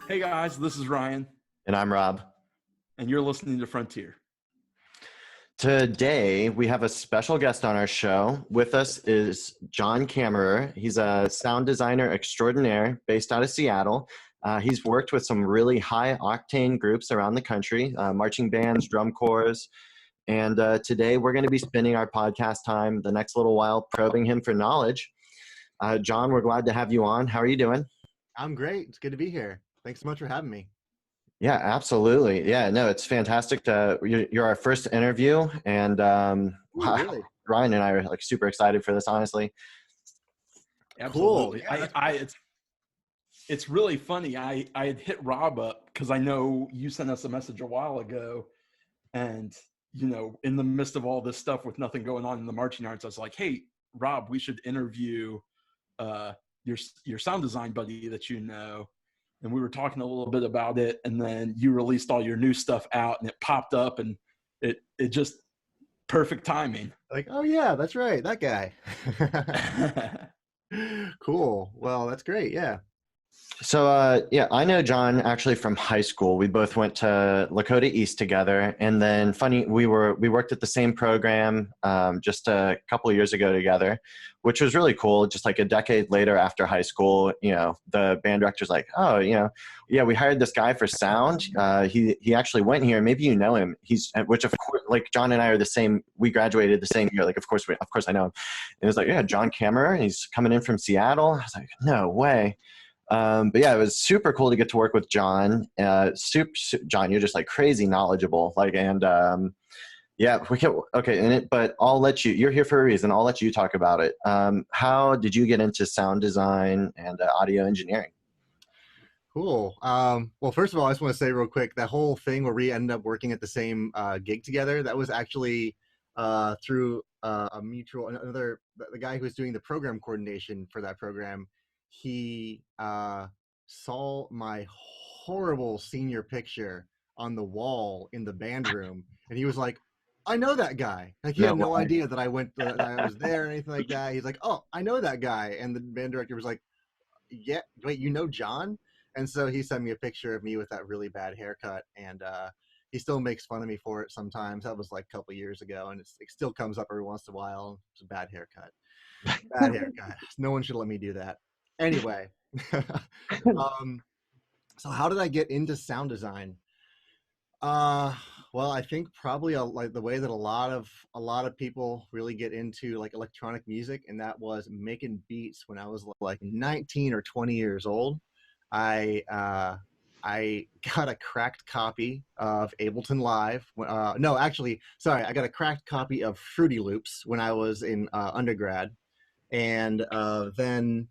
Hey guys, this is Ryan, And I'm Rob. and you're listening to Frontier. Today, we have a special guest on our show. With us is John Kammerer. He's a sound designer extraordinaire based out of Seattle. He's worked with some really high octane groups around the country, marching bands, drum corps. And today, we're going to be spending our podcast time the next little while probing him for knowledge. John, we're glad to have you on. How are you doing? I'm great. It's good to be here. Thanks so much for having me. Yeah, absolutely. Yeah, no, it's fantastic you're our first interview, and Ooh, really? Ryan and I are like super excited for this, honestly. Cool. Absolutely. Yeah, It's really funny. I had hit Rob up because I know you sent us a message a while ago, and in the midst of all this stuff with nothing going on in the marching arts, I was like, "Hey, Rob, we should interview uh, your sound design buddy that you know." And we were talking a little bit about it, and then you released all your new stuff out, and it popped up, and it just perfect timing. like, oh yeah, that's right, that guy. Cool. Well, that's great. Yeah. So, yeah, I know John actually from high school. We both went to Lakota East together, and then funny, we worked at the same program just a couple of years ago together, which was really cool. Just like a decade later after high school, the band director's like, oh, yeah, we hired this guy for sound. He actually went here. Maybe you know him. Which of course, like John and I are the same. We graduated the same year. Like, of course I know him. And it's like, yeah, John Kammerer. He's coming in from Seattle. I was like, no way. But yeah, it was super cool to get to work with John. John, you're just like crazy knowledgeable. Yeah, we can. Okay, but I'll let you. You're here for a reason. I'll let you talk about it. How did you get into sound design and audio engineering? Cool. Well, first of all, I just want to say real quick that whole thing where we ended up working at the same gig together. That was actually through a mutual another the guy who was doing the program coordination for that program. He saw my horrible senior picture on the wall in the band room, and he was like, "I know that guy." Like he No had no way. idea that I was there or anything like that. He's like, "Oh, I know that guy," and the band director was like, "Yeah, wait, you know John?" And so he sent me a picture of me with that really bad haircut, and he still makes fun of me for it sometimes. That was like a couple years ago, and it still comes up every once in a while. It's a bad haircut. Bad haircut. No one should let me do that. Anyway, um, so how did I get into sound design? Uh, well, I think probably like the way that a lot of people really get into like electronic music, and that was making beats when I was like 19 or 20 years old. I I got a cracked copy of Ableton Live. No, actually, sorry, I got a cracked copy of Fruity Loops when I was in undergrad, and then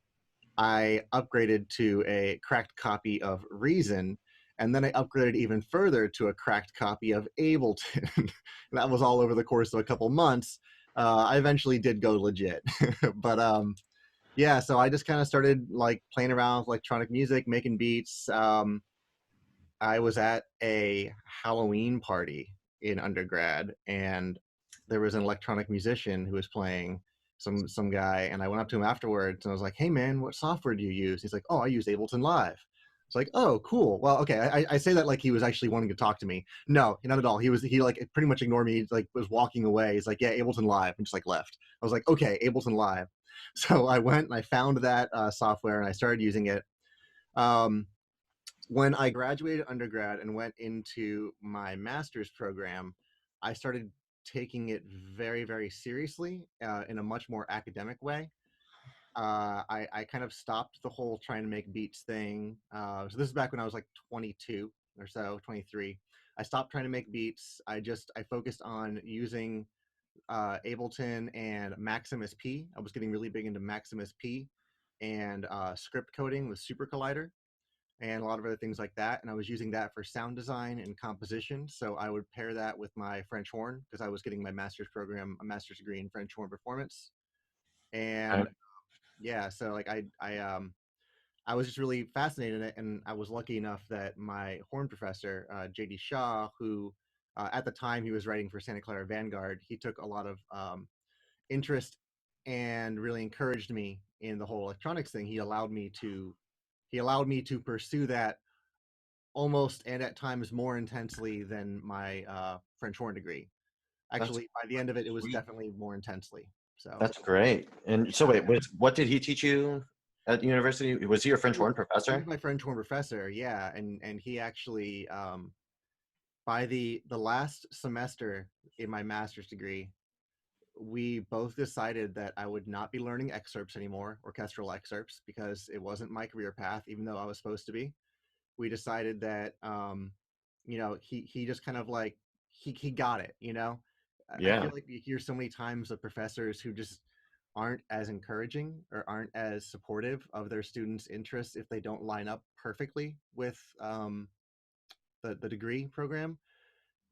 I upgraded to a cracked copy of Reason, and then I upgraded even further to a cracked copy of Ableton. That was all over the course of a couple months. I eventually did go legit, but yeah. So I just kind of started like playing around with electronic music, making beats. I was at a Halloween party in undergrad, and there was an electronic musician who was playing some guy, and I went up to him afterwards and I was like, "Hey man, what software do you use?" He's like, "Oh, I use Ableton Live." It's like, "Oh, cool. Well, okay." I say that like he was actually wanting to talk to me. No, not at all. He like pretty much ignored me. He like was walking away. He's like, "Yeah, Ableton Live," and just like left. I was like, "Okay, Ableton Live." So I went and I found that software and I started using it. Um, when I graduated undergrad and went into my master's program, I started taking it very, very seriously in a much more academic way. I kind of stopped the whole trying to make beats thing. So this is back when I was like 22 or so, 23. I stopped trying to make beats. I focused on using Ableton and Maximus P. I was getting really big into Maximus P and script coding with Super Collider and a lot of other things like that. And I was using that for sound design and composition. So I would pair that with my French horn because I was getting my master's program, a master's degree in French horn performance. Okay. And yeah, so like I was just really fascinated in it, and I was lucky enough that my horn professor, JD Shaw, who at the time he was writing for Santa Clara Vanguard, he took a lot of interest and really encouraged me in the whole electronics thing. He allowed me to pursue that almost and at times more intensely than my French horn degree. That's Actually, by the end of it, it was sweet. definitely more intensely. So That's great. And so yeah, wait, what did he teach you at university? Was he your French horn he was professor? my French horn professor. Yeah, and he actually by the last semester in my master's degree, we both decided that I would not be learning excerpts anymore, orchestral excerpts, because it wasn't my career path, even though I was supposed to be. We decided that he just kind of like he got it. I Yeah. feel like you hear so many times of professors who just aren't as encouraging or aren't as supportive of their students' interests if they don't line up perfectly with the degree program.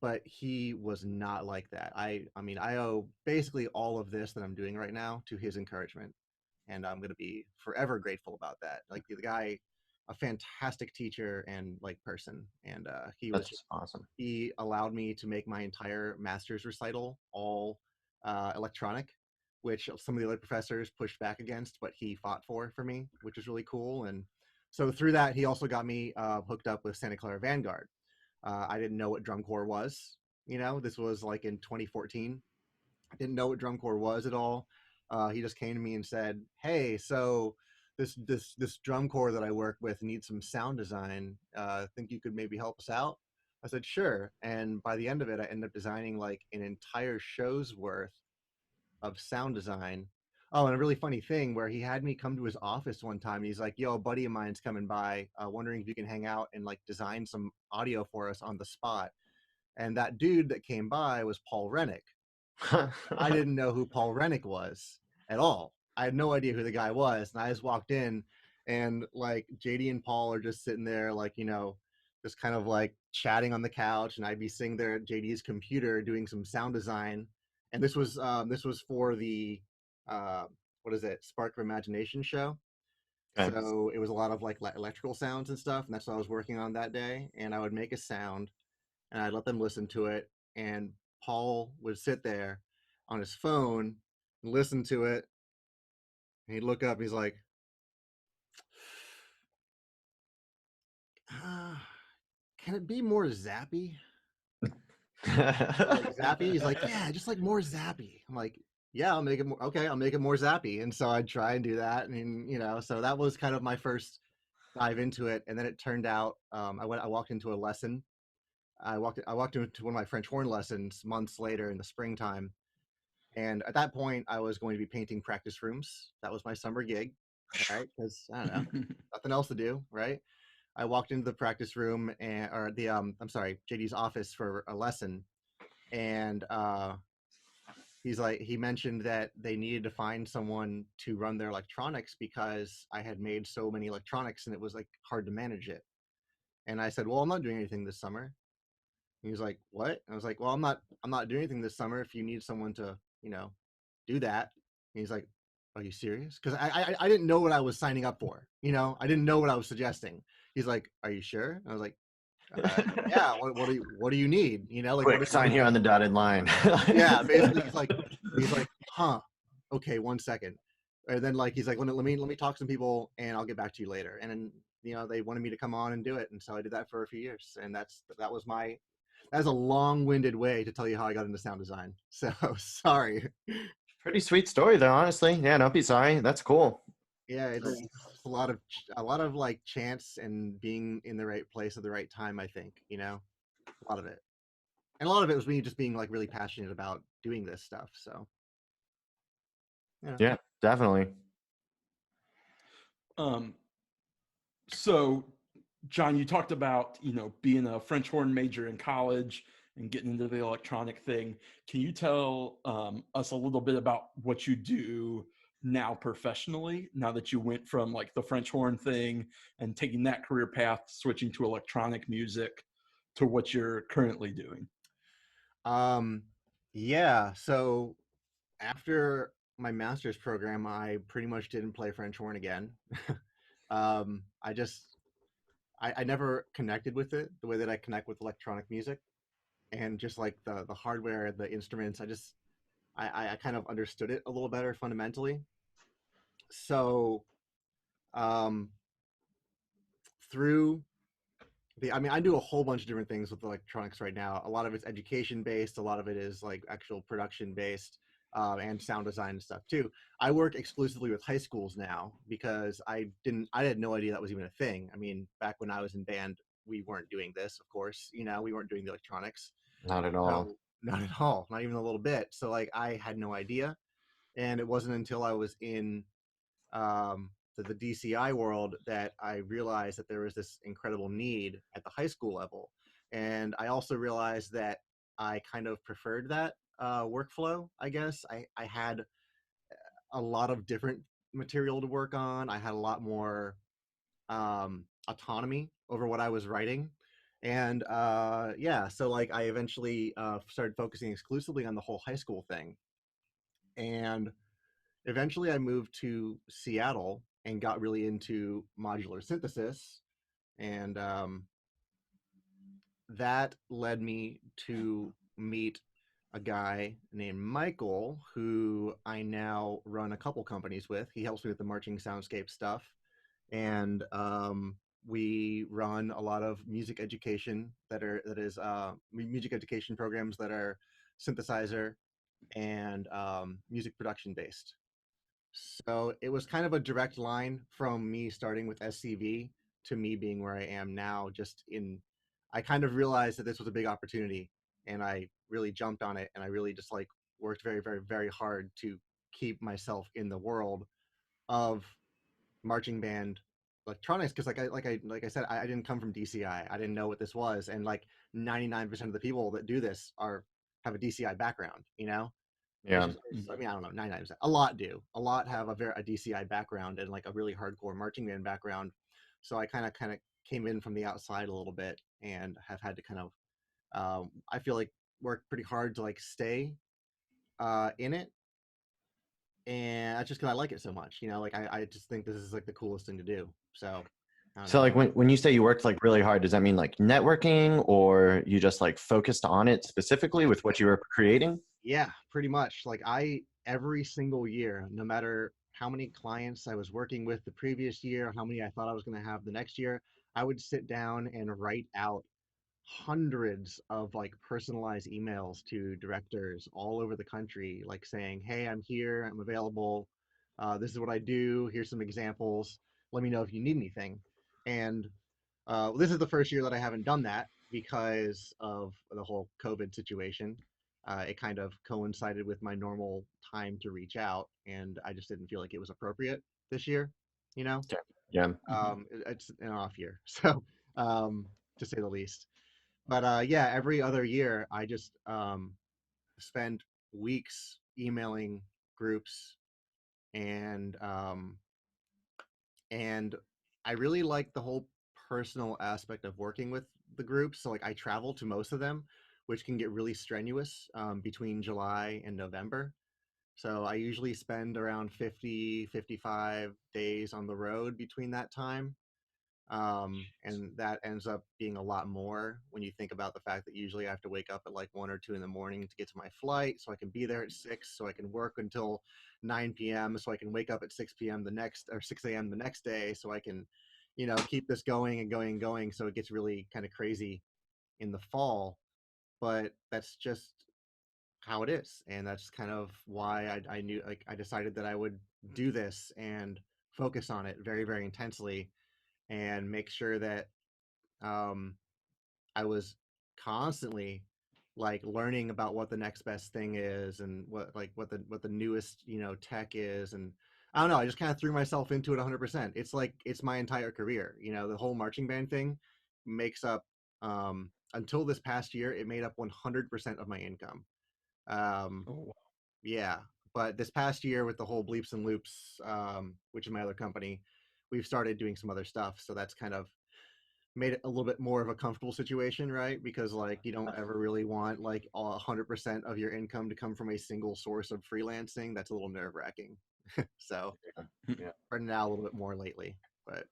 But he was not like that. I mean, I owe basically all of this that I'm doing right now to his encouragement, and I'm going to be forever grateful about that. Like the guy, a fantastic teacher and like person, and That's awesome. he allowed me to make my entire master's recital all electronic, which some of the other professors pushed back against, but he fought for me, which is really cool. And so through that, he also got me hooked up with Santa Clara Vanguard. I didn't know what drum corps was. This was like in 2014. I didn't know what drum corps was at all. He just came to me and said, "Hey, so this drum corps that I work with needs some sound design. Think you could maybe help us out?" I said, "Sure." And by the end of it, I ended up designing like an entire show's worth of sound design. Oh, and a really funny thing where he had me come to his office one time. And he's like, "Yo, a buddy of mine's coming by, wondering if you can hang out and like design some audio for us on the spot." And that dude that came by was Paul Rennick. I didn't know who Paul Rennick was at all. I had no idea who the guy was. And I just walked in and like JD and Paul are just sitting there, like, just kind of like chatting on the couch. And I'd be sitting there at JD's computer doing some sound design. And this was for the, uh, what is it? Spark of Imagination show. Okay. So it was a lot of like electrical sounds and stuff. And that's what I was working on that day. And I would make a sound and I'd let them listen to it. And Paul would sit there on his phone and listen to it. And he'd look up. And he's like, "Can it be more zappy? Like zappy?" He's like, "Yeah, just like more zappy." I'm like, "Yeah, I'll make it more. Okay, I'll make it more zappy." And so I'd try and do that. And so that was kind of my first dive into it. And then it turned out I walked into a lesson. I walked into one of my French horn lessons months later in the springtime. And at that point, I was going to be painting practice rooms. That was my summer gig, right? Because I don't know, nothing else to do, right? I walked into the practice room or the I'm sorry, JD's office for a lesson, and he mentioned that they needed to find someone to run their electronics because I had made so many electronics and it was like hard to manage it. And I said, "Well, I'm not doing anything this summer." And he was like, "What?" And I was like, "Well, I'm not doing anything this summer. If you need someone to, do that." And he's like, "Are you serious?" Because I didn't know what I was signing up for. I didn't know what I was suggesting. He's like, "Are you sure?" And I was like, "Yeah. What do you need? Like Quick, sign here on the dotted line. yeah." Basically, he's like, "Huh? Okay, 1 second." And then like he's like, let me talk to some people and I'll get back to you later. And then they wanted me to come on and do it, and so I did that for a few years. And that's a long-winded way to tell you how I got into sound design. So sorry. Pretty sweet story though, honestly. Yeah, don't be sorry. That's cool. Yeah, it's a lot of like chance and being in the right place at the right time. I think a lot of it, and a lot of it was me just being like really passionate about doing this stuff. So yeah. Yeah, definitely. um, so John, you talked about, being a French horn major in college and getting into the electronic thing. Can you tell us a little bit about what you do now professionally, now that you went from like the French horn thing and taking that career path, switching to electronic music, to what you're currently doing? Um, yeah. So after my master's program, I pretty much didn't play French horn again. I never connected with it the way that I connect with electronic music, and just like the hardware, the instruments. I kind of understood it a little better fundamentally. So um, through I mean, I do a whole bunch of different things with electronics right now. A lot of it's education based. A lot of it is like actual production based, and sound design and stuff too. I work exclusively with high schools now because I had no idea that was even a thing. I mean, back when I was in band, we weren't doing this, of course. You know, we weren't doing the electronics. Not at all. So not at all, not even a little bit. So like, I had no idea, and it wasn't until I was in the DCI world that I realized that there was this incredible need at the high school level. And I also realized that I kind of preferred that workflow, I guess. I had a lot of different material to work on. I had a lot more autonomy over what I was writing. And yeah, so like I eventually started focusing exclusively on the whole high school thing. And eventually I moved to Seattle and got really into modular synthesis. And that led me to meet a guy named Michael, who I now run a couple companies with. He helps me with the marching soundscape stuff. And we run a lot of music education music education programs that are synthesizer and music production based. So it was kind of a direct line from me starting with SCV to me being where I am now. I kind of realized that this was a big opportunity, and I really jumped on it, and I really just like worked very, very, very hard to keep myself in the world of marching band electronics, because like I said, I didn't come from DCI. I didn't know what this was, and like 99% of the people that do this have a DCI background, you know. Yeah. I mean, I don't know, 99%. A lot do. A lot have a DCI background and like a really hardcore marching band background. So I kind of came in from the outside a little bit and have had to kind of, I feel like, work pretty hard to like stay in it. And that's just because I like it so much, you know. Like I just think this is like the coolest thing to do. So I don't So know. like when you say you worked like really hard, does that mean like networking, or you just like focused on it specifically with what you were creating? Yeah, pretty much. Like every single year, no matter how many clients I was working with the previous year, how many I thought I was going to have the next year, I would sit down and write out hundreds of like personalized emails to directors all over the country, like saying, "Hey, I'm here, I'm available. This is what I do. Here's some examples. Let me know if you need anything." And this is the first year that I haven't done that because of the whole COVID situation. It kind of coincided with my normal time to reach out, and I just didn't feel like it was appropriate this year. You know, Yeah. Yeah. it's an off year, so to say the least. But yeah, every other year I just spend weeks emailing groups, and and I really like the whole personal aspect of working with the groups. So like I travel to most of them, which can get really strenuous between July and November. So I usually spend around 50, 55 days on the road between that time. And that ends up being a lot more when you think about the fact that usually I have to wake up at like 1 or 2 in the morning to get to my flight, so I can be there at 6, so I can work until 9 p.m., so I can wake up at 6 p.m. the next, or 6 a.m. the next day, so I can, you know, keep this going and going and going. So it gets really kind of crazy in the fall, but that's just how it is, and that's kind of why I knew, like, I decided that I would do this and focus on it very, very intensely and make sure that um, I was constantly like learning about what the next best thing is and what the newest, you know, tech is. And I don't know, I just kind of threw myself into it 100%. It's like it's my entire career, you know. The whole marching band thing makes up, until this past year, it made up 100% of my income. um, Oh, wow. yeah, but this past year with the whole bleeps and loops, which is my other company, we've started doing some other stuff, so that's kind of made it a little bit more of a comfortable situation, right? Because like you don't ever really want like 100% of your income to come from a single source of freelancing. That's a little nerve wracking. So Yeah. spreading it out a little bit more lately, but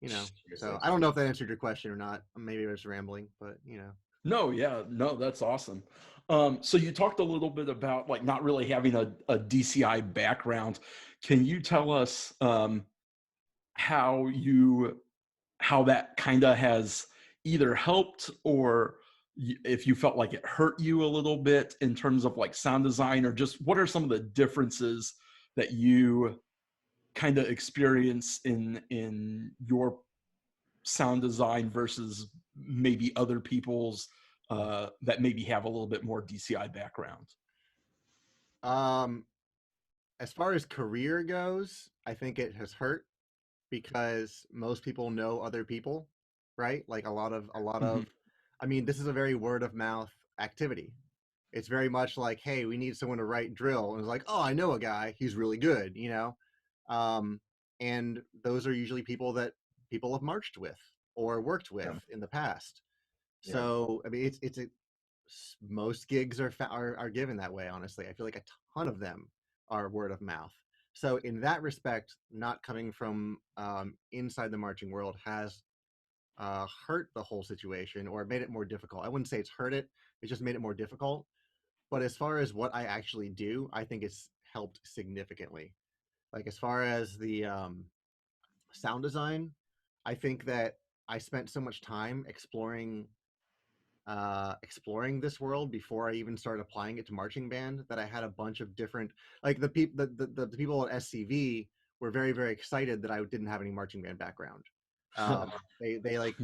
you know. So Seriously. I don't know if that answered your question or not. Maybe I was rambling, but you know. No, yeah, no, that's awesome. So you talked a little bit about like not really having a DCI background. Can you tell us how you how that kind of has either helped or if you felt like it hurt you a little bit in terms of like sound design, or just what are some of the differences that you kind of experience in your sound design versus maybe other people's that maybe have a little bit more DCI background? Um, as far as career goes, I think it has hurt because most people know other people, right? Like Mhm. I mean, this is a very word of mouth activity. It's very much like, hey, we need someone to write drill, and it's like, oh, I know a guy, he's really good, you know. Um, and those are usually people that people have marched with or worked with Yeah. in the past. Yeah. So I mean, most gigs are given that way. Honestly, I feel like a ton of them are word of mouth. So in that respect, not coming from inside the marching world has hurt the whole situation or made it more difficult. I wouldn't say it's hurt it; it's just made it more difficult. But as far as what I actually do, I think it's helped significantly. Like as far as the sound design, I think that I spent so much time exploring this world before I even started applying it to marching band that I had a bunch of different, like the people at SCV were very very excited that I didn't have any marching band background. They like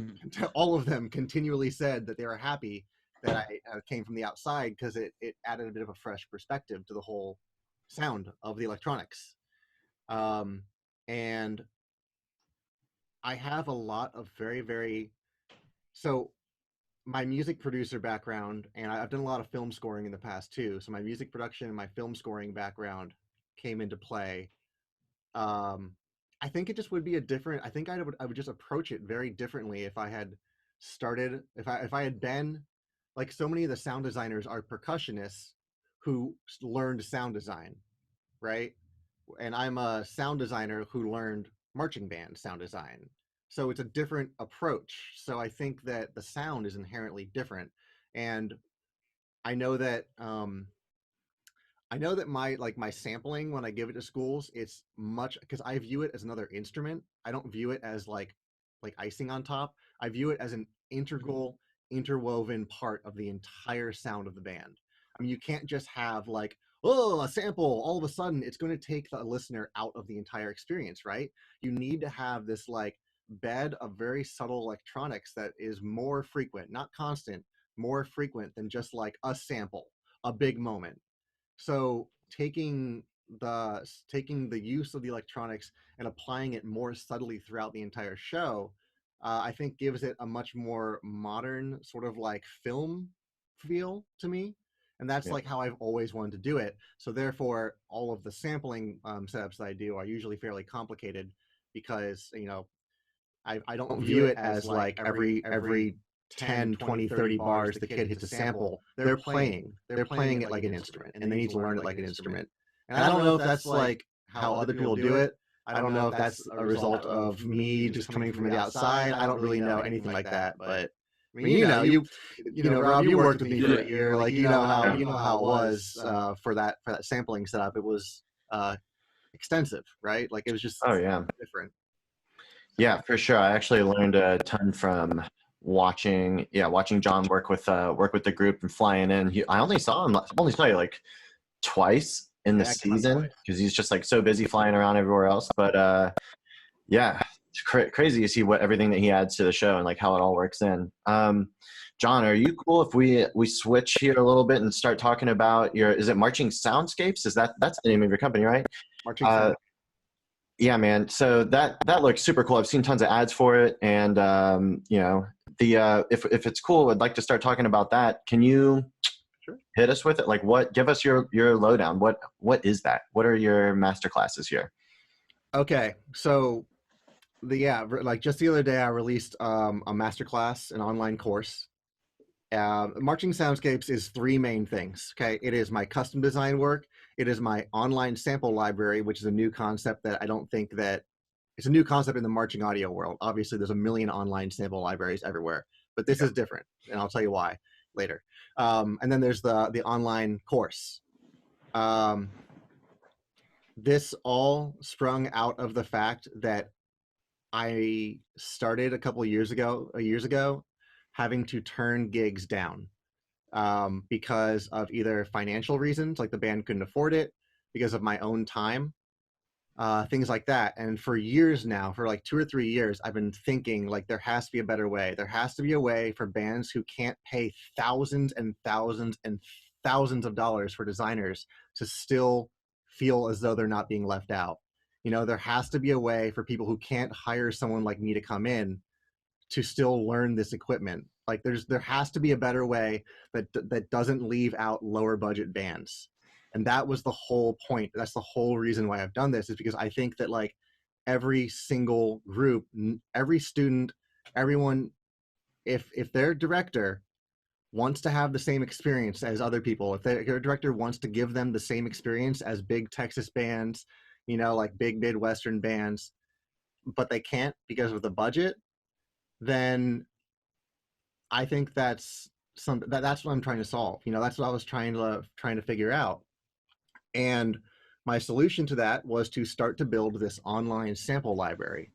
all of them continually said that they were happy that I came from the outside because it added a bit of a fresh perspective to the whole sound of the electronics. Um, and I have a lot of very very so my music producer background, and I've done a lot of film scoring in the past too. So my music production and my film scoring background came into play. Um, I think it just would be a different. I think I would just approach it very differently if I had started if I had been like so many of the sound designers are percussionists who learned sound design, right? And I'm a sound designer who learned marching band sound design. So it's a different approach. So I think that the sound is inherently different. And I know that my sampling when I give it to schools, it's much because I view it as another instrument. I don't view it as like icing on top. I view it as an integral, interwoven part of the entire sound of the band. I mean, you can't just have like, oh, a sample, all of a sudden it's going to take the listener out of the entire experience, right? You need to have this like bed of very subtle electronics that is more frequent, not constant, more frequent than just like a sample, a big moment. So taking the use of the electronics and applying it more subtly throughout the entire show, I think gives it a much more modern sort of like film feel to me. And that's Yeah. like how I've always wanted to do it. So therefore, all of the sampling setups that I do are usually fairly complicated because I don't view it as like every 10, 20, 30 bars the kid hits a sample. They're playing it like an instrument and they need to learn it like an instrument. And I don't know if that's like how other people do it. I don't know if that's a result of me just coming from the outside. I don't really know anything like that, but I mean, Rob, you worked with me for a year. Like, you know how it was for that sampling setup. It was extensive, right? Like, it was just Oh yeah. different. Yeah, for sure. I actually learned a ton from watching John work with the group and flying in. I only saw you like twice in the Yeah, I came out season twice. because he's just like so busy flying around everywhere else. But yeah, it's crazy to see what everything that he adds to the show and like how it all works in. John, are you cool if we switch here a little bit and start talking about is it Marching Soundscapes? That's the name of your company, right? Marching Uh, sound. yeah, man. So that looks super cool. I've seen tons of ads for it, and if it's cool, I'd like to start talking about that. Can you Sure. hit us with it? Like, give us your lowdown. What is that? What are your master classes here? Okay, so like just the other day, I released a masterclass, an online course. Marching Soundscapes is three main things. Okay, it is my custom design work. It is my online sample library, which is a new concept that I don't think that it's a new concept in the marching audio world. Obviously, there's a million online sample libraries everywhere, but this is different, and I'll tell you why later. And then there's the online course. This all sprung out of the fact that I started a couple of years ago, having to turn gigs down because of either financial reasons, like the band couldn't afford it, because of my own time, things like that. And for years now, for like 2 or 3 years, I've been thinking like there has to be a better way. There has to be a way for bands who can't pay thousands and thousands and thousands of dollars for designers to still feel as though they're not being left out. You know, there has to be a way for people who can't hire someone like me to come in to still learn this equipment. Like there has to be a better way that doesn't leave out lower budget bands. And that was the whole point. That's the whole reason why I've done this, is because I think that like every single group, every student, everyone, if their director wants to have the same experience as other people, if their director wants to give them the same experience as big Texas bands, you know, like big Midwestern bands, but they can't because of the budget, then I think that's that's what I'm trying to solve. You know, that's what I was trying to figure out. And my solution to that was to start to build this online sample library.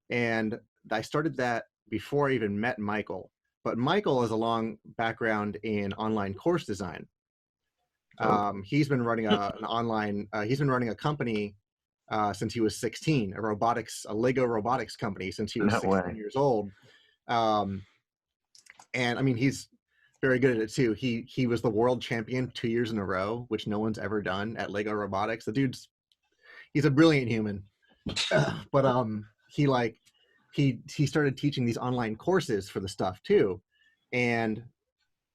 And I started that before I even met Michael. But Michael has a long background in online course design. He's been running he's been running a company since he was 16, a Lego robotics company since he was No 16 way. years old. And I mean, he's very good at it too. He was the world champion 2 years in a row, which no one's ever done at Lego robotics. He's a brilliant human. But he started teaching these online courses for the stuff too, and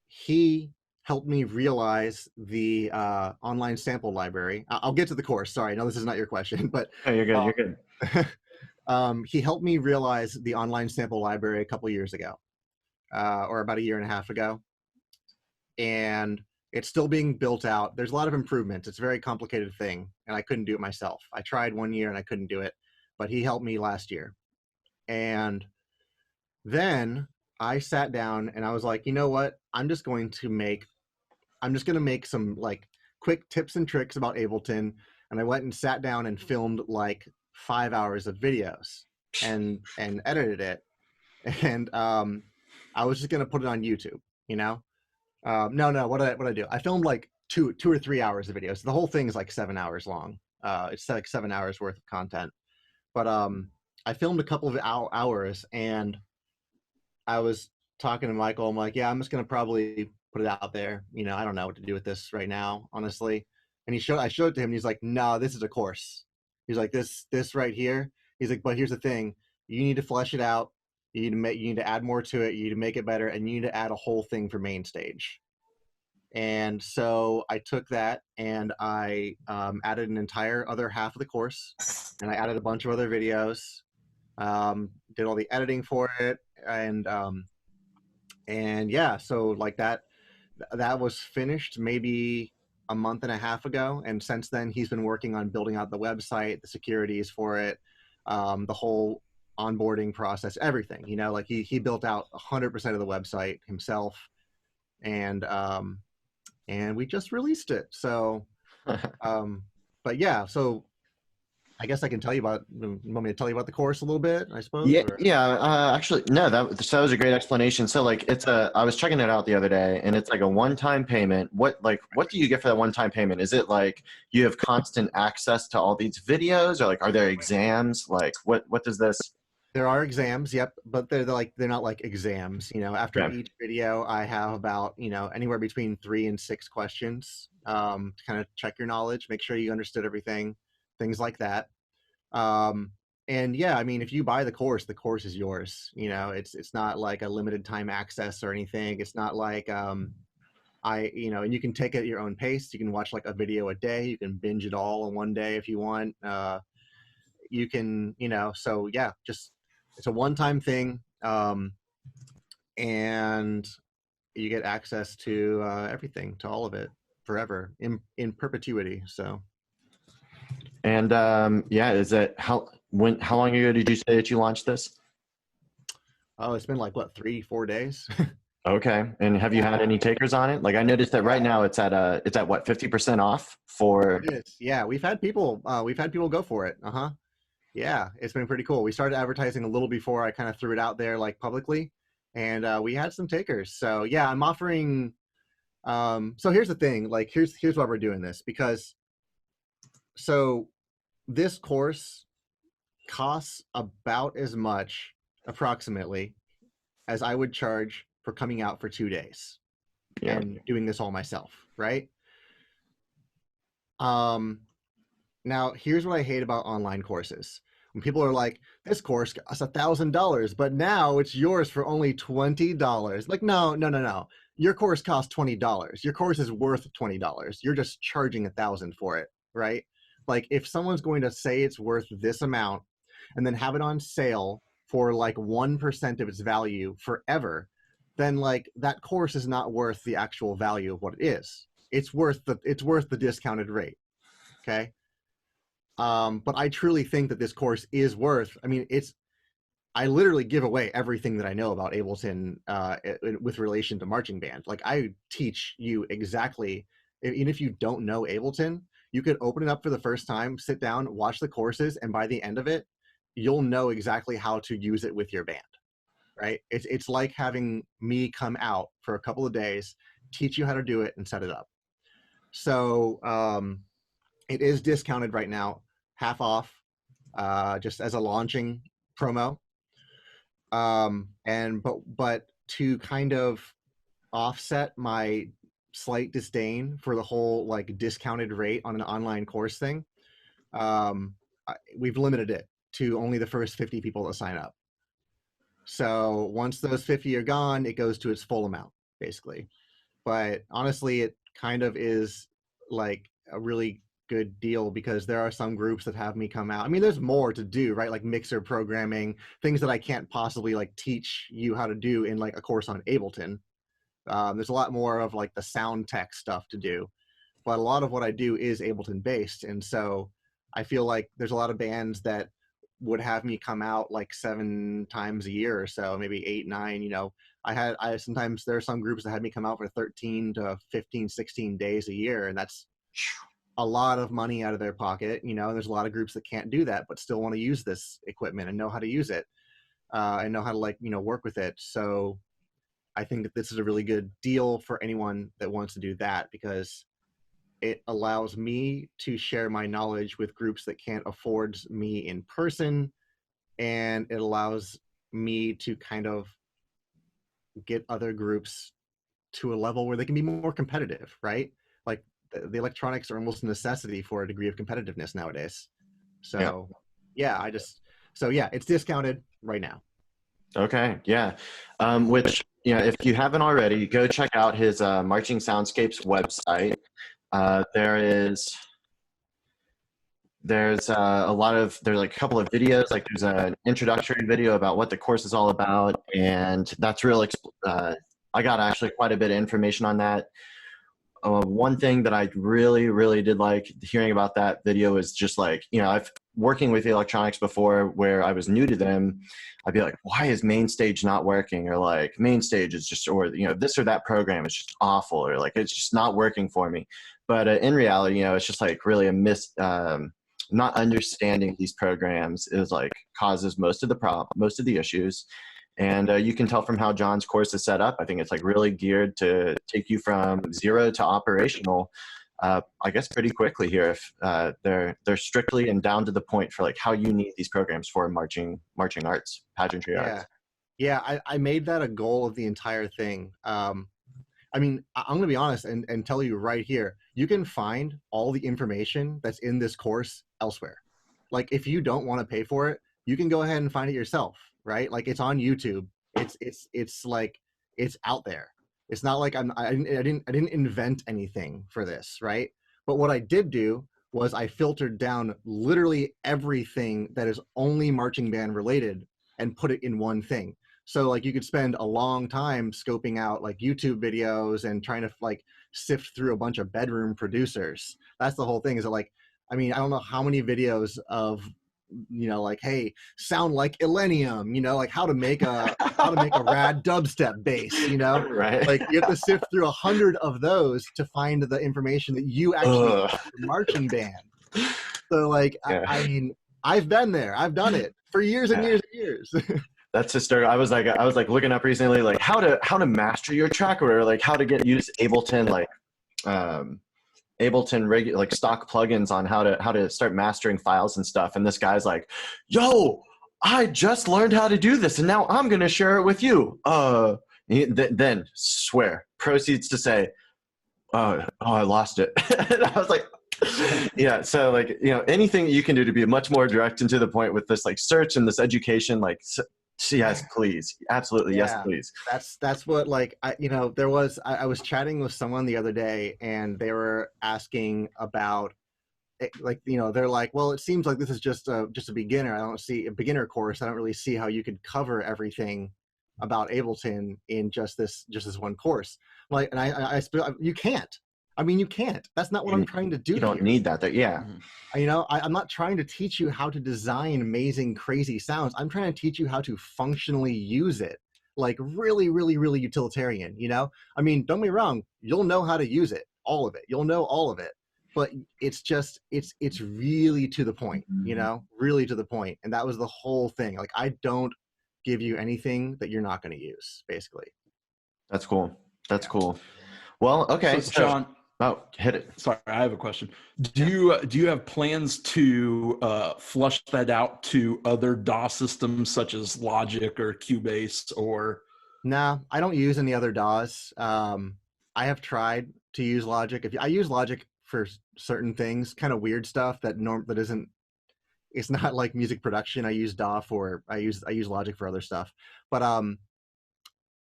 he helped me realize the online sample library. I'll get to the course. Sorry, no, this is not your question, but Oh, you're good. You're good. he helped me realize the online sample library a couple years ago, or about a year and a half ago, and it's still being built out. There's a lot of improvements. It's a very complicated thing, and I couldn't do it myself. I tried 1 year and I couldn't do it, but he helped me last year. And then I sat down and I was like, you know what? I'm just going to make some like quick tips and tricks about Ableton. And I went and sat down and filmed like 5 hours of videos and edited it. And I was just gonna put it on YouTube, you know? No, what did I do? I filmed like two or 3 hours of videos. The whole thing is like 7 hours long. It's like 7 hours worth of content. But I filmed a couple of hours, and I was talking to Michael. I'm like, yeah, I'm just gonna probably put it out there. You know, I don't know what to do with this right now, honestly. And I showed it to him, and he's like, no, this is a course. He's like, this right here. He's like, but here's the thing, you need to flesh it out. You need to add more to it. You need to make it better, and you need to add a whole thing for main stage. And so I took that and I added an entire other half of the course, and I added a bunch of other videos, did all the editing for it, and yeah, so like that was finished maybe a month and a half ago, and since then he's been working on building out the website, the securities for it, the whole onboarding process, everything. You know, like he built out 100% of the website himself, and we just released it. So, but yeah, so I guess I can tell you about. You want me to tell you about the course a little bit? I suppose. Yeah, Or? yeah. Actually, no. That was a great explanation. So, like, I was checking it out the other day, and it's like a one-time payment. What do you get for that one-time payment? Is it like you have constant access to all these videos, or like, are there exams? Like, what does this? There are exams, yep, but they're not like exams. You know, after each video, I have about anywhere between 3 and 6 questions to kind of check your knowledge, make sure you understood everything, things like that. And yeah, I mean, if you buy the course is yours. You know, it's not like a limited time access or anything. It's not like and you can take it at your own pace. You can watch like a video a day. You can binge it all in one day if you want. You can, so yeah, just. It's a one-time thing, and you get access to everything, to all of it, forever, in perpetuity. So. And yeah, is that how long ago did you say that you launched this? Oh, it's been like what, 3-4 days. Okay, and have you had any takers on it? Like, I noticed that right now it's at what, 50% off for. It is. Yeah, we've had people go for it. Yeah, it's been pretty cool. We started advertising a little before I kind of threw it out there like publicly, and we had some takers. So yeah, I'm offering. So here's the thing. Like here's why we're doing this, because so this course costs about as much approximately as I would charge for coming out for 2 days Yeah. and doing this all myself, right? Now here's what I hate about online courses. When people are like, this course costs $1,000, but now it's yours for only $20. Like, no. Your course costs $20. Your course is worth $20. You're just charging $1,000 for it, right? Like, if someone's going to say it's worth this amount and then have it on sale for like 1% of its value forever, then like that course is not worth the actual value of what it is. It's worth the discounted rate. Okay. But I truly think that this course is worth, I mean, I literally give away everything that I know about Ableton with relation to marching band. Like, I teach you exactly, even if you don't know Ableton, you could open it up for the first time, sit down, watch the courses, and by the end of it, you'll know exactly how to use it with your band, right? It's like having me come out for a couple of days, teach you how to do it, and set it up. So it is discounted right now, half off, just as a launching promo. But to kind of offset my slight disdain for the whole like discounted rate on an online course thing, we've limited it to only the first 50 people that sign up. So once those 50 are gone, it goes to its full amount, basically. But honestly, it kind of is like a really good deal, because there are some groups that have me come out. I mean, there's more to do, right? Like mixer programming, things that I can't possibly like teach you how to do in like a course on Ableton. There's a lot more of like the sound tech stuff to do, but a lot of what I do is Ableton based. And so I feel like there's a lot of bands that would have me come out like 7 times a year or so, maybe 8, 9, you know. I sometimes, there are some groups that had me come out for 13 to 15, 16 days a year, and that's a lot of money out of their pocket, you know. And there's a lot of groups that can't do that but still want to use this equipment and know how to use it, and know how to, like, you know, work with it. So I think that this is a really good deal for anyone that wants to do that, because it allows me to share my knowledge with groups that can't afford me in person, and it allows me to kind of get other groups to a level where they can be more competitive, right? Like the electronics are almost a necessity for a degree of competitiveness nowadays. So yeah, it's discounted right now. Okay, yeah. Which, you know, if you haven't already, go check out his Marching Soundscapes website. There's like a couple of videos, like there's an introductory video about what the course is all about, and that's real. I got actually quite a bit of information on that. One thing that I really, really did like hearing about that video is just like, you know, I've working with electronics before where I was new to them. I'd be like, why is MainStage not working? Or like, MainStage is just, or, you know, this or that program is just awful, or like, it's just not working for me. But in reality, you know, it's just like really not understanding these programs is like causes most of the issues. And you can tell from how John's course is set up. I think it's like really geared to take you from zero to operational, I guess, pretty quickly here. If they're strictly and down to the point for like how you need these programs for marching arts, pageantry arts. Yeah, I made that a goal of the entire thing. I mean, I'm going to be honest and tell you right here, you can find all the information that's in this course elsewhere. Like, if you don't want to pay for it, you can go ahead and find it yourself, right? Like, it's on YouTube. It's like, it's out there. It's not like I didn't invent anything for this, right? But what I did do was I filtered down literally everything that is only marching band related and put it in one thing. So like, you could spend a long time scoping out like YouTube videos and trying to like sift through a bunch of bedroom producers. That's the whole thing, is that, like, I mean, I don't know how many videos of, you know, like, hey, sound like Illenium, you know, like how to make a rad dubstep bass, you know, Right. Like, you have to sift through 100 of those to find the information that you actually need for marching band. So like, I mean, I've been there. I've done it for years and years and years. That's hysterical. I was like looking up recently, like how to master your track, or like how to use Ableton, like Ableton like stock plugins on how to start mastering files and stuff. And this guy's like, yo, I just learned how to do this, and now I'm gonna share it with you. Then swear proceeds to say, oh, I lost it. And I was like, yeah. So like, anything you can do to be much more direct and to the point with this like search and this education, like, yes, please. Absolutely. Yeah. Yes, please. That's what, like, I was chatting with someone the other day, and they were asking about, like, they're like, well, it seems like this is just a beginner. I don't see a beginner course. I don't really see how you could cover everything about Ableton in just this one course. Like, and you can't. I mean, you can't. That's not what I'm trying to do. You don't need that. Yeah. I'm not trying to teach you how to design amazing, crazy sounds. I'm trying to teach you how to functionally use it. Like, really, really, really utilitarian, I mean, don't be wrong. You'll know how to use it, all of it. You'll know all of it. But it's just, it's really to the point, really to the point. And that was the whole thing. Like, I don't give you anything that you're not going to use, basically. That's cool. That's cool. Well, okay. So, John, hit it. Sorry, I have a question. Do you have plans to flush that out to other DAW systems such as Logic or Cubase or? No, I don't use any other DAWs. I have tried to use Logic. I use Logic for certain things, kind of weird stuff that isn't. It's not like music production. I use I use Logic for other stuff. But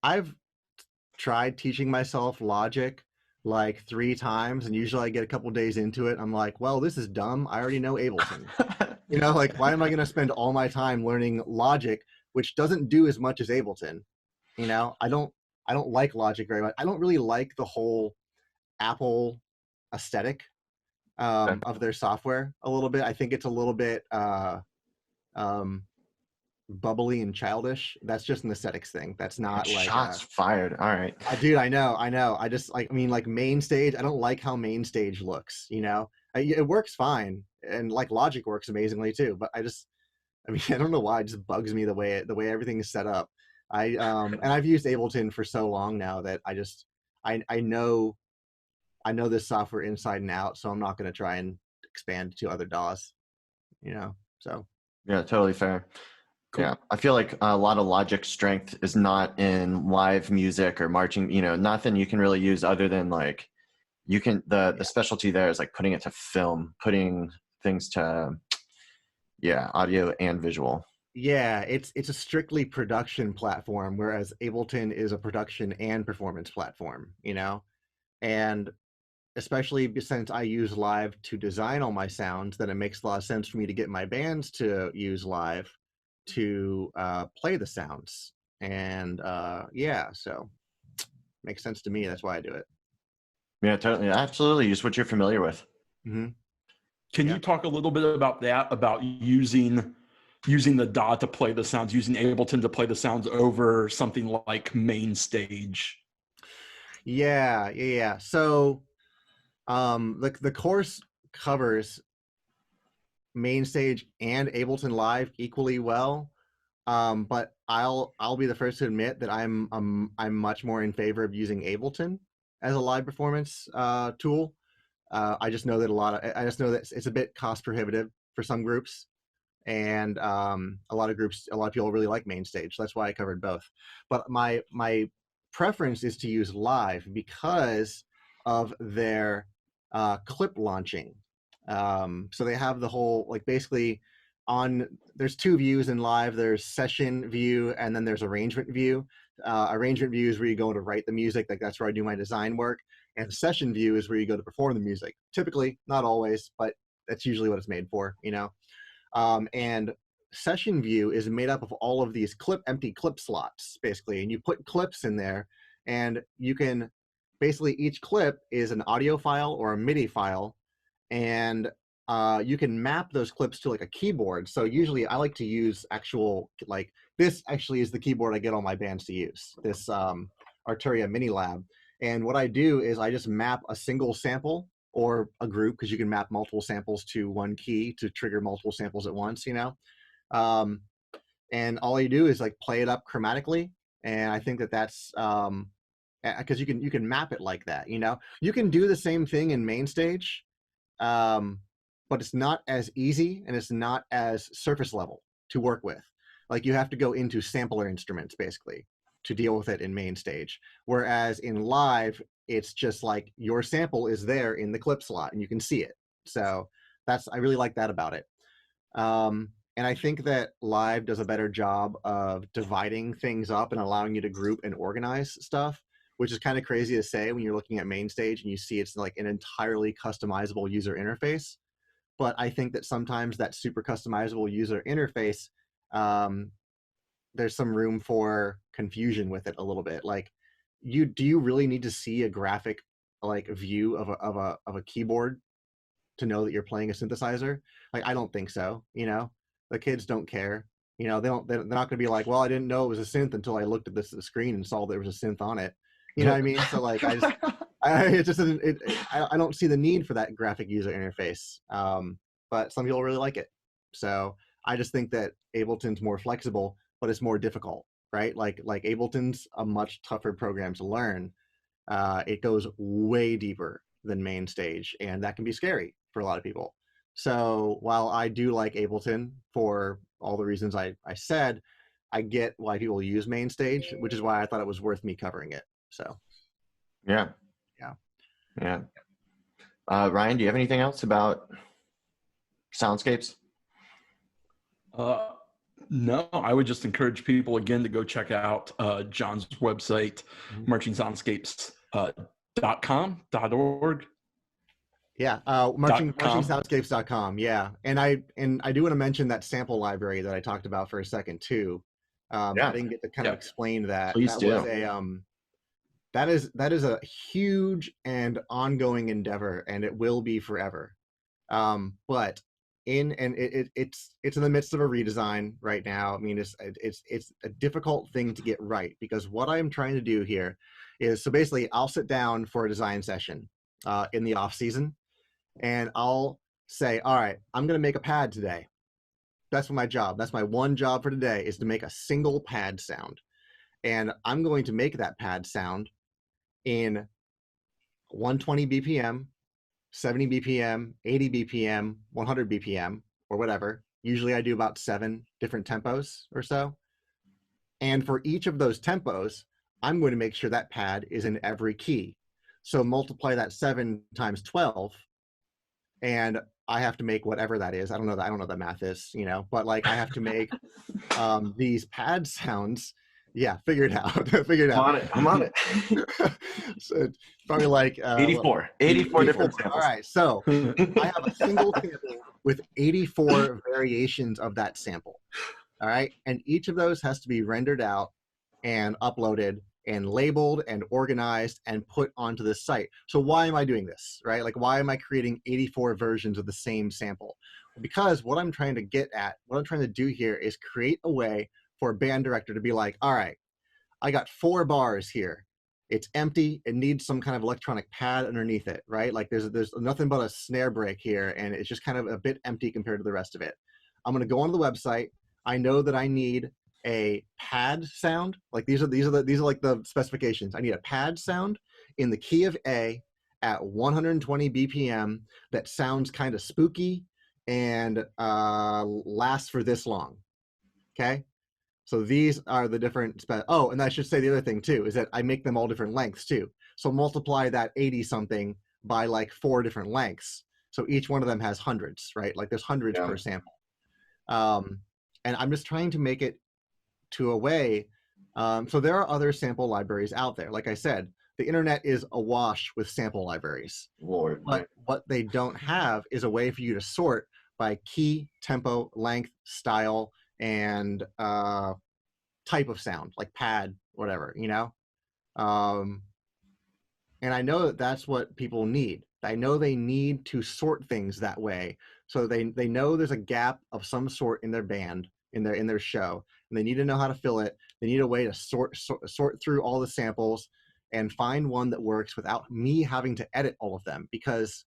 I've tried teaching myself Logic like 3 times, and usually I get a couple days into it. I'm like, well, this is dumb. I already know Ableton. Like, why am I going to spend all my time learning Logic, which doesn't do as much as Ableton? I don't like Logic very much. I don't really like the whole Apple aesthetic of their software a little bit. I think it's a little bit bubbly and childish. That's just an aesthetics thing. That's not like shots fired. All right. Dude, I know. I just like, like main stage. I don't like how main stage looks, it works fine. And like Logic works amazingly too. But I don't know why it just bugs me the way everything is set up. And I've used Ableton for so long now that I know this software inside and out. So I'm not going to try and expand to other DAWs, so. Yeah, totally fair. Cool. Yeah, I feel like a lot of Logic's strength is not in live music or marching, nothing you can really use other than like, you can, the specialty there is like putting it to film, putting things to, audio and visual. Yeah, it's a strictly production platform, whereas Ableton is a production and performance platform, and especially since I use Live to design all my sounds, then it makes a lot of sense for me to get my bands to use Live to play the sounds. And so makes sense to me. That's why I do it. Yeah, totally. Absolutely. Use what you're familiar with. Mm-hmm. Can you talk a little bit about that, about using the DAW to play the sounds, using Ableton to play the sounds over something like Main Stage? Yeah. So the course covers Main Stage and Ableton Live equally well, but I'll be the first to admit that I'm much more in favor of using Ableton as a live performance tool. I just know that it's a bit cost prohibitive for some groups, and a lot of people really like Main Stage. That's why I covered both. But my preference is to use Live because of their clip launching. So they have the whole, like, basically there's 2 views in Live. There's session view, and then there's arrangement view. Arrangement view is where you go to write the music, like that's where I do my design work. And session view is where you go to perform the music. Typically, not always, but that's usually what it's made for, and session view is made up of all of these empty clip slots, basically, and you put clips in there, and you can basically, each clip is an audio file or a MIDI file, and you can map those clips to like a keyboard. So usually I like to use this actually is the keyboard I get all my bands to use, this Arturia Mini Lab. And what I do is I just map a single sample or a group, because you can map multiple samples to one key to trigger multiple samples at once, you know. Um, and all you do is like play it up chromatically, and I think that that's because you can map it like that, you know. You can do the same thing in main stage, but it's not as easy and it's not as surface level to work with. Like you have to go into sampler instruments basically to deal with it in main stage, whereas in live it's just like your sample is there in the clip slot and you can see it. So that's, I really like that about it. And I think that live does a better job of dividing things up and allowing you to group and organize stuff, which is kind of crazy to say when you're looking at main stage and you see it's like an entirely customizable user interface. But I think that sometimes that super customizable user interface, there's some room for confusion with it a little bit. Like, do you really need to see a graphic like view of a keyboard to know that you're playing a synthesizer? Like, I don't think so. You know, the kids don't care. You know, they're not going to be like, well, I didn't know it was a synth until I looked at the screen and saw there was a synth on it. You know what I mean? So like, it just doesn't. I don't see the need for that graphic user interface. But some people really like it. So I just think that Ableton's more flexible, but it's more difficult, right? Like Ableton's a much tougher program to learn. It goes way deeper than main stage, and that can be scary for a lot of people. So while I do like Ableton for all the reasons I said, I get why people use main stage, which is why I thought it was worth me covering it. So Yeah. Ryan, do you have anything else about soundscapes? No, I would just encourage people again to go check out John's website, marchingsoundscapes.com.org. Yeah, marchingsoundscapes.com. Yeah, and I do want to mention that sample library that I talked about for a second too. I didn't get to kind of explain that. Please do. Was a that is a huge and ongoing endeavor, and it will be forever. But it's in the midst of a redesign right now. I mean, it's a difficult thing to get right, because what I'm trying to do here is, so basically I'll sit down for a design session in the off season, and I'll say, all right, I'm going to make a pad today. That's my job. That's my one job for today, is to make a single pad sound. And I'm going to make that pad sound in 120 BPM, 70 BPM, 80 BPM, 100 BPM, or whatever. Usually I do about 7 different tempos or so. And for each of those tempos, I'm going to make sure that pad is in every key. So multiply that 7 times 12, and I have to make whatever that is. I don't know what the math is, you know, but like I have to make these pad sounds. Yeah, figure it out. I'm on it. So it's probably like 84 different samples. All right, so I have a single sample with 84 variations of that sample. All right, and each of those has to be rendered out and uploaded and labeled and organized and put onto this site. So why am I doing this, right? Like, why am I creating 84 versions of the same sample? Because what I'm trying to do here is create a way for a band director to be like, all right, I got 4 bars here. It's empty. It needs some kind of electronic pad underneath it, right? Like there's nothing but a snare break here, and it's just kind of a bit empty compared to the rest of it. I'm going to go onto the website. I know that I need a pad sound. Like these are like the specifications. I need a pad sound in the key of A at 120 BPM that sounds kind of spooky and lasts for this long. Okay. So these are the different, and I should say the other thing too, is that I make them all different lengths too. So multiply that 80 something by like 4 different lengths. So each one of them has hundreds, right? Like there's hundreds per sample. And I'm just trying to make it to a way. So there are other sample libraries out there. Like I said, the internet is awash with sample libraries. Lord, but what they don't have is a way for you to sort by key, tempo, length, style, and type of sound, like pad, whatever, you know? And I know that that's what people need. I know they need to sort things that way. So they know there's a gap of some sort in their band, in their show, and they need to know how to fill it. They need a way to sort through all the samples and find one that works without me having to edit all of them. Because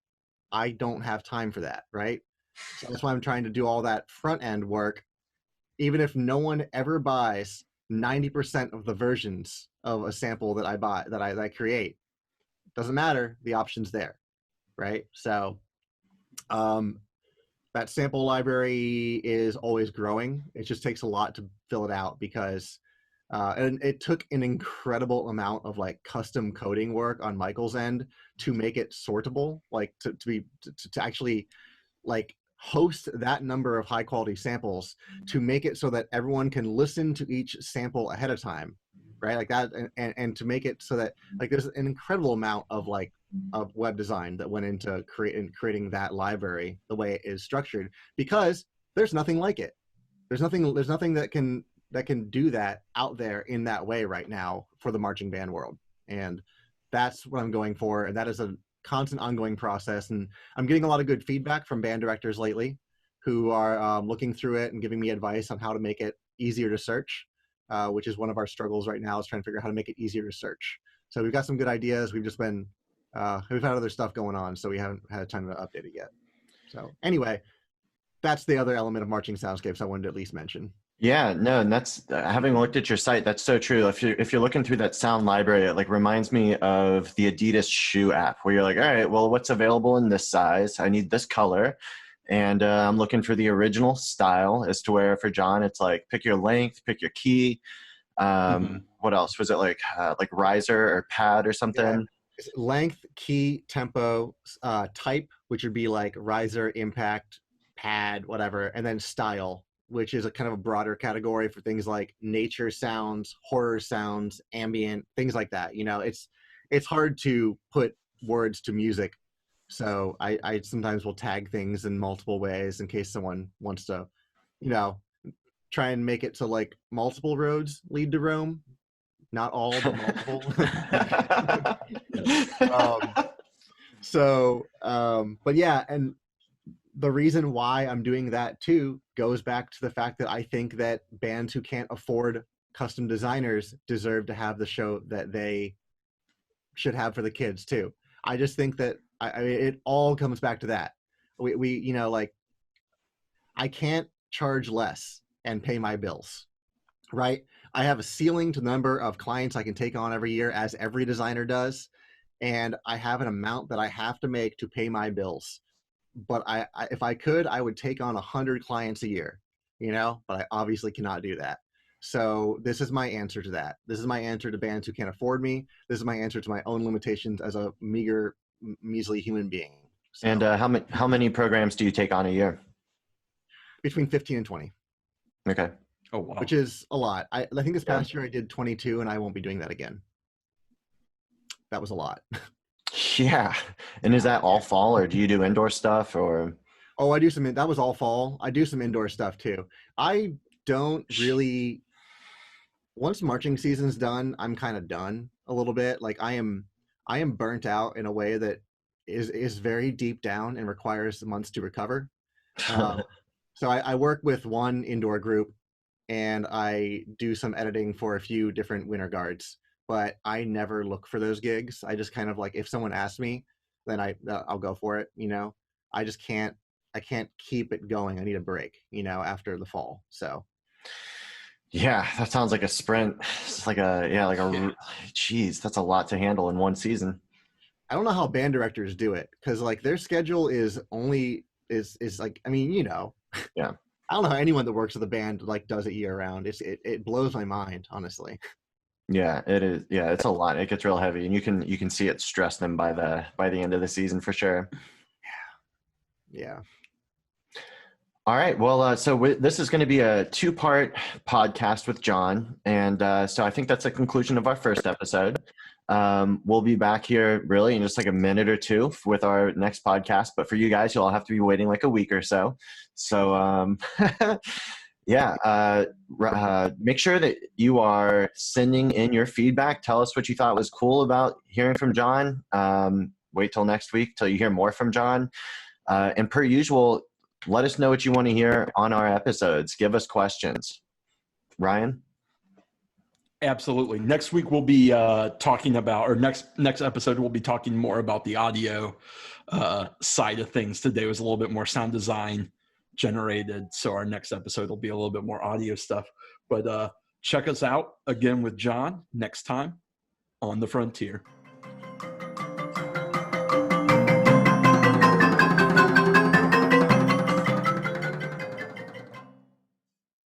I don't have time for that, right? So that's why I'm trying to do all that front end work. Even if no one ever buys 90% of the versions of a sample that I buy, that I create, doesn't matter. The option's there, right? So um, that sample library is always growing. It just takes a lot to fill it out because and it took an incredible amount of like custom coding work on Michael's end to make it sortable, like to actually like host that number of high quality samples to make it so that everyone can listen to each sample ahead of time, right? Like that, and to make it so that like there's an incredible amount of like of web design that went into creating that library the way it is structured, because there's nothing like it. There's nothing that can do that out there in that way right now for the marching band world. And that's what I'm going for. And that is a constant ongoing process. And I'm getting a lot of good feedback from band directors lately who are looking through it and giving me advice on how to make it easier to search, which is one of our struggles right now, is trying to figure out how to make it easier to search. So we've got some good ideas. We've just been, we've had other stuff going on, so we haven't had time to update it yet. So anyway, that's the other element of Marching Soundscapes I wanted to at least mention. Yeah, no, and that's having looked at your site, that's so true. If you're looking through that sound library, it like reminds me of the Adidas shoe app where you're like, all right, well, what's available in this size? I need this color, and I'm looking for the original style. As to where for John, it's like pick your length, pick your key. What else was it like riser or pad or something? Yeah. Length, key, tempo, type, which would be like riser, impact, pad, whatever, and then style, which is a kind of a broader category for things like nature sounds, horror sounds, ambient, things like that. You know, it's hard to put words to music. So I sometimes will tag things in multiple ways in case someone wants to, you know, try and make it so like multiple roads lead to Rome. Not all, but multiple. But yeah, and the reason why I'm doing that too goes back to the fact that I think that bands who can't afford custom designers deserve to have the show that they should have for the kids too. I just think that I mean, it all comes back to that. We you know, like I can't charge less and pay my bills, right? I have a ceiling to the number of clients I can take on every year, as every designer does, and I have an amount that I have to make to pay my bills. But if I could, I would take on 100 clients a year, you know, but I obviously cannot do that. So this is my answer to that. This is my answer to bands who can't afford me. This is my answer to my own limitations as a measly human being. So, And how many programs do you take on a year? between 15 and 20. Okay. Oh, wow. Which is a lot. I think this past year I did 22, and I won't be doing that again. That was a lot. Yeah. And is that all fall, or do you do indoor stuff, or? Oh, I do some, that was all fall. I do some indoor stuff too. I don't really, once marching season's done, I'm kind of done a little bit. Like I am burnt out in a way that is very deep down and requires months to recover. So I work with one indoor group, and I do some editing for a few different winter guards, but I never look for those gigs. I just kind of like, if someone asks me, then I'll go for it. You know, I just can't, I can't keep it going. I need a break, you know, after the fall. So. Yeah, that sounds like a sprint. It's like geez, that's a lot to handle in one season. I don't know how band directors do it, because like their schedule is like, I mean, you know, yeah. I don't know how anyone that works with a band like does it year round. It blows my mind, honestly. Yeah, it is. Yeah, it's a lot. It gets real heavy, and you can see it stress them by the end of the season for sure. Yeah. All right. Well, so this is going to be a 2-part podcast with John, and so I think that's the conclusion of our first episode. We'll be back here really in just like a minute or two with our next podcast, but for you guys, you'll have to be waiting like a week or so. So yeah, make sure that you are sending in your feedback. Tell us what you thought was cool about hearing from John. Wait till next week till you hear more from John. And per usual, let us know what you want to hear on our episodes. Give us questions. Ryan? Absolutely. Next week we'll be talking about, or next episode we'll be talking more about the audio side of things. Today was a little bit more sound design generated, so our next episode will be a little bit more audio stuff. But check us out again with John next time on The Frontier.